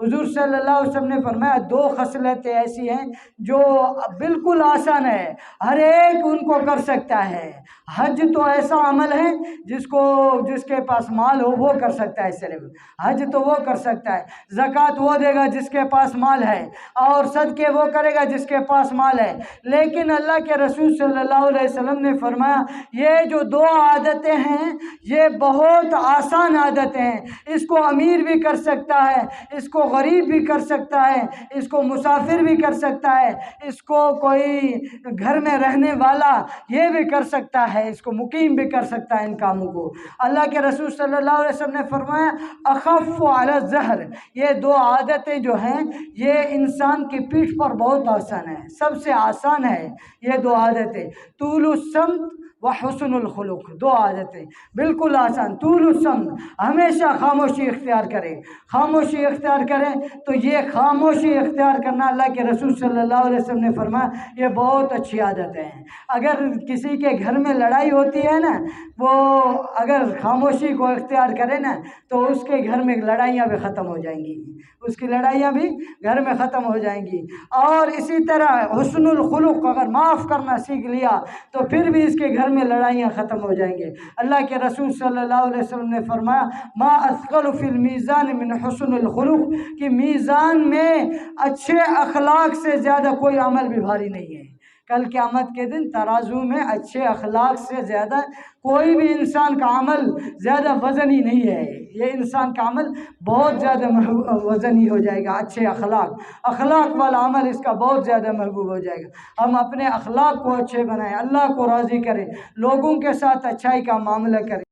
حضور صلی اللہ علیہ وسلم نے فرمایا 2 خصلتیں ایسی ہیں جو بالکل آسان ہے، ہر ایک ان کو کر سکتا ہے۔ حج تو ایسا عمل ہے جس کے پاس مال ہو وہ کر سکتا ہے، صرف حج تو وہ کر سکتا ہے، زکوٰۃ وہ دے گا جس کے پاس مال ہے، اور صدقے وہ کرے گا جس کے پاس مال ہے۔ لیکن اللہ کے رسول صلی اللہ علیہ وسلم نے فرمایا یہ جو 2 عادتیں ہیں یہ بہت آسان عادتیں ہیں، اس کو امیر بھی کر سکتا ہے، اس کو غریب بھی کر سکتا ہے، اس کو مسافر بھی کر سکتا ہے، اس کو کوئی گھر میں رہنے والا یہ بھی کر سکتا ہے، اس کو مقیم بھی کر سکتا ہے ان کاموں کو۔ اللہ کے رسول صلی اللہ علیہ وسلم نے فرمایا اخف علی الظہر، یہ 2 عادتیں جو ہیں یہ انسان کی پیٹھ پر بہت آسان ہے، سب سے آسان ہے یہ 2 عادتیں، طول الصمت وحسن الخلق، 2 عادتیں بالکل آسان۔ طول الصمت، ہمیشہ خاموشی اختیار کرے، خاموشی اختیار کریں تو یہ خاموشی اختیار کرنا اللہ کے رسول صلی اللہ علیہ وسلم نے فرمایا یہ بہت اچھی عادتیں ہیں۔ اگر کسی کے گھر میں لڑائی ہوتی ہے نا، وہ اگر خاموشی کو اختیار کرے نا تو اس کے گھر میں لڑائیاں بھی ختم ہو جائیں گی، اس کی لڑائیاں بھی گھر میں ختم ہو جائیں گی۔ اور اسی طرح حسن الخلق، اگر معاف کرنا سیکھ لیا تو پھر بھی اس کے گھر میں لڑائیاں ختم ہو جائیں گے۔ اللہ کے رسول صلی اللہ علیہ وسلم نے فرمایا ما اثقل فی المیزان من حسن الخلق، کہ میزان میں اچھے اخلاق سے زیادہ کوئی عمل بھی بھاری نہیں ہے۔ کل قیامت کے دن ترازو میں اچھے اخلاق سے زیادہ کوئی بھی انسان کا عمل زیادہ وزنی نہیں ہے، یہ انسان کا عمل بہت زیادہ وزنی ہو جائے گا۔ اچھے اخلاق والا عمل اس کا بہت زیادہ محبوب ہو جائے گا۔ ہم اپنے اخلاق کو اچھے بنائیں، اللہ کو راضی کریں، لوگوں کے ساتھ اچھائی کا معاملہ کریں۔